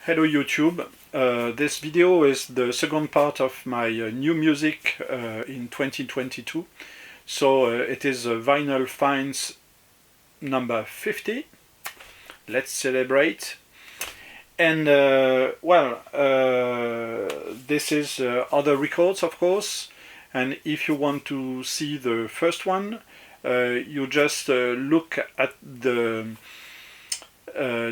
Hello YouTube. This video is the second part of my new music in 2022. So it is Vinyl Finds number 50. Let's celebrate. And this is other records, of course. And if you want to see the first one, you just look at the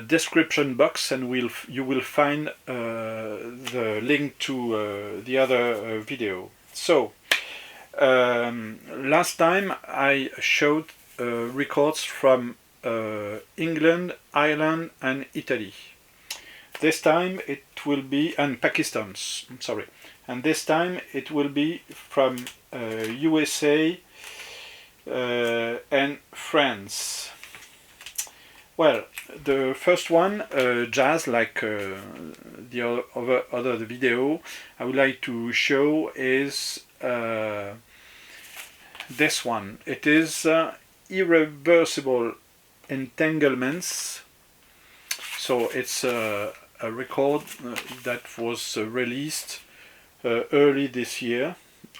description box and you will find the link to the other video. So last time I showed records from England, Ireland and Italy. This time it will be, and Pakistan, sorry, and this time it will be from USA and France. Well, the first one, jazz, like the other video, I would like to show is this one. It is Irreversible Entanglements. So it's a record that was released early this year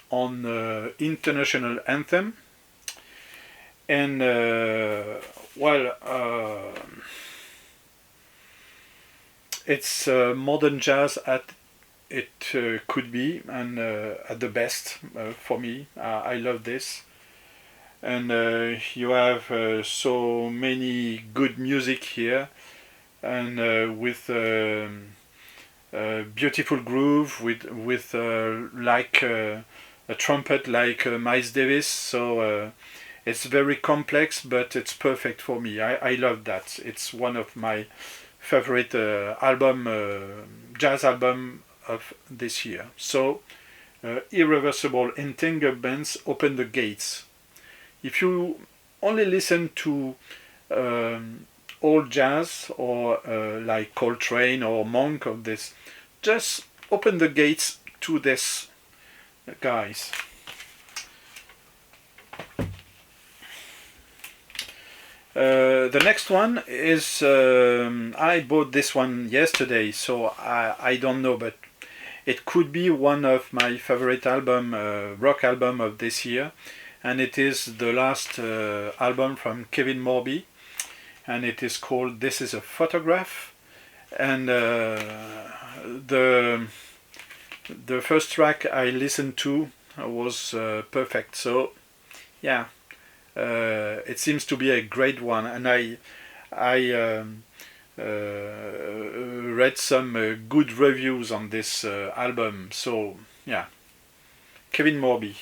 on International Anthem. And it's modern jazz at it could be, and at the best for me. I love this, and you have so many good music here, and with beautiful groove, with like a trumpet like Miles Davis. So it's very complex, but it's perfect for me. I love that. It's one of my favorite jazz album of this year. So Irreversible Entanglements, Open the Gates. If you only listen to old jazz or like Coltrane or Monk of this, just open the gates to this, guys. The next one is I bought this one yesterday, so I don't know, but it could be one of my favorite album, rock album of this year, and it is the last album from Kevin Morby, and it is called This Is a Photograph. And the first track I listened to was perfect. So yeah. It seems to be a great one, and I read some good reviews on this album. So yeah, Kevin Morby.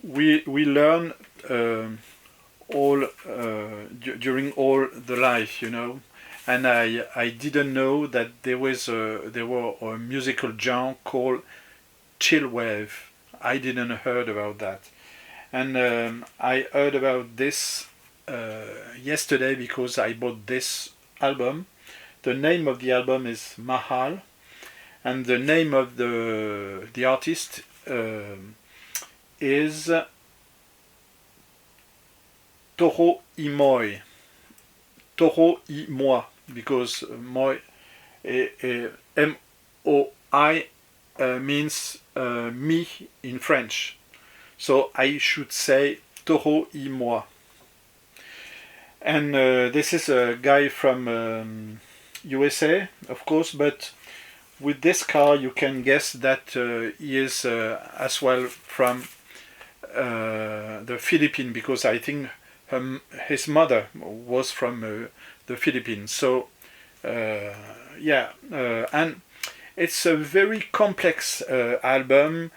We learn all during all the life, you know, and I didn't know that there were a musical genre called Chillwave. I didn't heard about that, and I heard about this yesterday because I bought this album. The name of the album is Mahal, and the name of the artist is Toro y Moi. Toro y Moi, because Moi, M-O-I, means me in French, so I should say Toro y Moi. And this is a guy from USA, of course, but with this car you can guess that he is as well from the Philippines, because I think his mother was from the Philippines. So and it's a very complex album.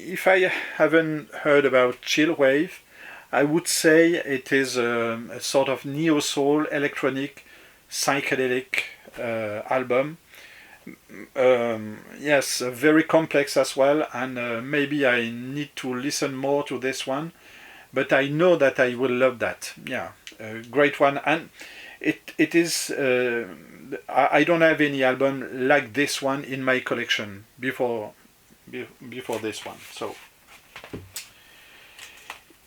If I haven't heard about Chillwave, I would say it is a sort of neo-soul, electronic, psychedelic album. Yes, very complex as well, and maybe I need to listen more to this one, but I know that I will love that. Yeah, a great one, and it is. I don't have any album like this one in my collection before this one. So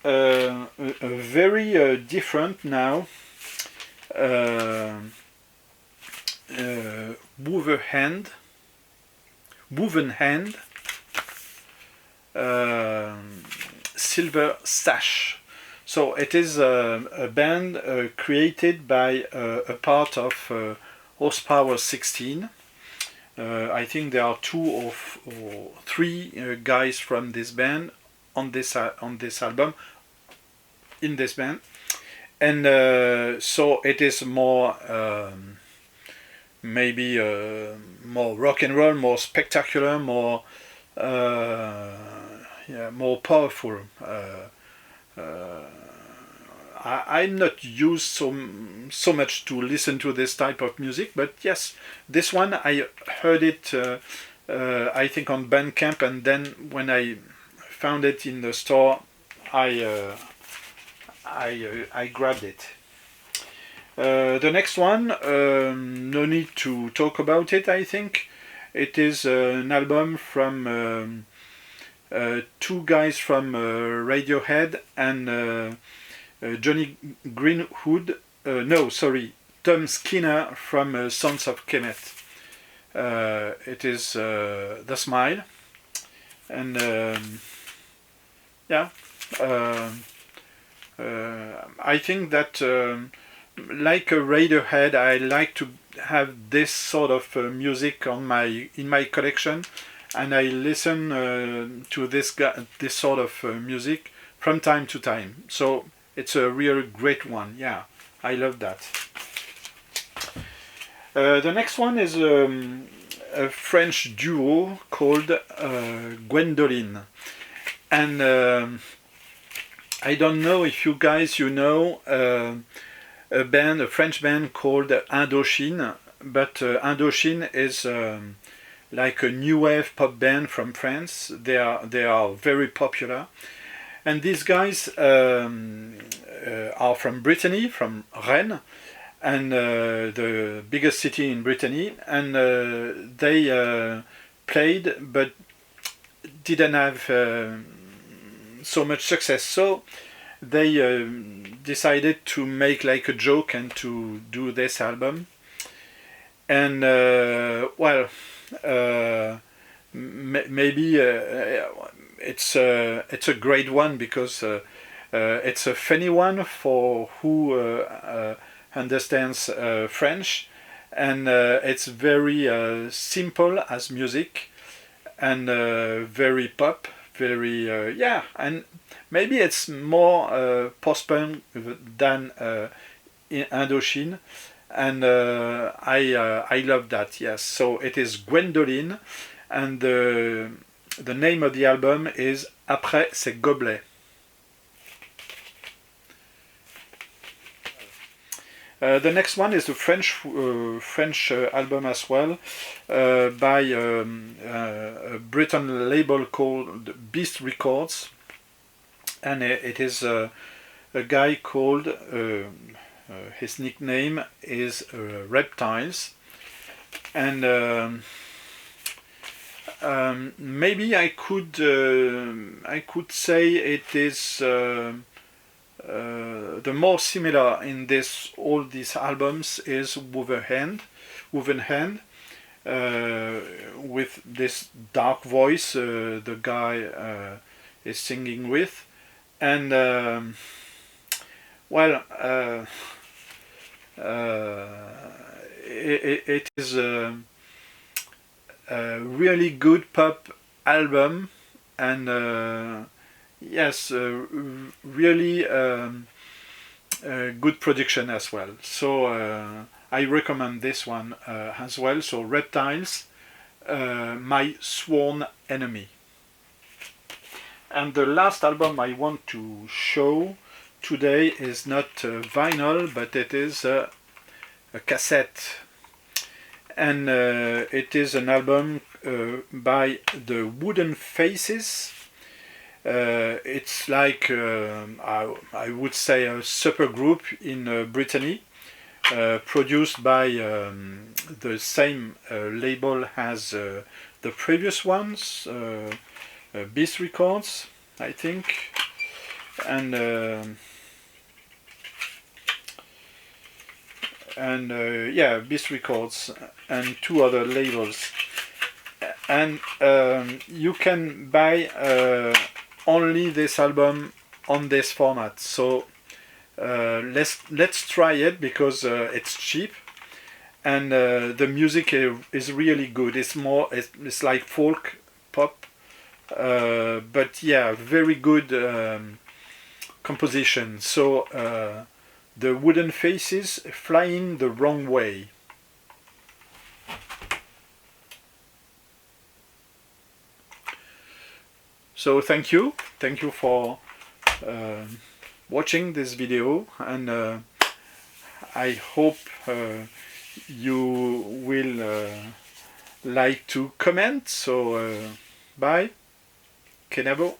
a very different now woven hand, silver sash. So it is a band created by a part of Horsepower 16. I think there are 2 or 3 guys from this band on this album, in this band, and so it is more maybe more rock and roll, more spectacular, more more powerful. I'm not used so much to listen to this type of music, but yes, this one I heard it I think on Bandcamp, and then when I found it in the store, I grabbed it. The next one, no need to talk about it. I think it is an album from 2 guys from Radiohead and Johnny Greenwood. No, sorry, Tom Skinner from Sons of Kemet. It is The Smile, and yeah, I think that like a Radiohead, I like to have this sort of music in my collection, and I listen to this sort of music from time to time. So it's a real great one. Yeah, I love that. The next one is a French duo called Gwendoline, and I don't know if you guys know a French band called Indochine, but Indochine is like a new wave pop band from France. They are very popular, and these guys are from Brittany, from Rennes, and the biggest city in Brittany, and they played but didn't have so much success. So they decided to make like a joke and to do this album. And well, maybe it's a great one because it's a funny one for who understands French, and it's very simple as music, and very pop, very yeah, and maybe it's more post-punk than Indochine, and I love that. Yes, so it is Gwendoline, and the name of the album is Après ces gobelets. The next one is a French album as well, by a Britain label called Beast Records, and it is a guy called his nickname is Reptiles, and maybe I could say it is the more similar in all these albums is Woven Hand, with this dark voice the guy is singing with, and well, it is a really good pop album, and yes, really good production as well. So I recommend this one as well. So Reptiles, My Sworn Enemy. And the last album I want to show today is not vinyl, but it is a cassette. And it is an album by the Wooden Faces. It's like I would say a supergroup in Brittany, produced by the same label as the previous ones, Beast Records, I think. and yeah, Beast Records and 2 other labels. And you can buy only this album on this format. So let's try it, because it's cheap, and the music is really good. It's like folk pop, but yeah, very good composition. So the wooden faces flying the wrong way. So thank you for watching this video, and I hope you will like to comment. So bye, Kenabo.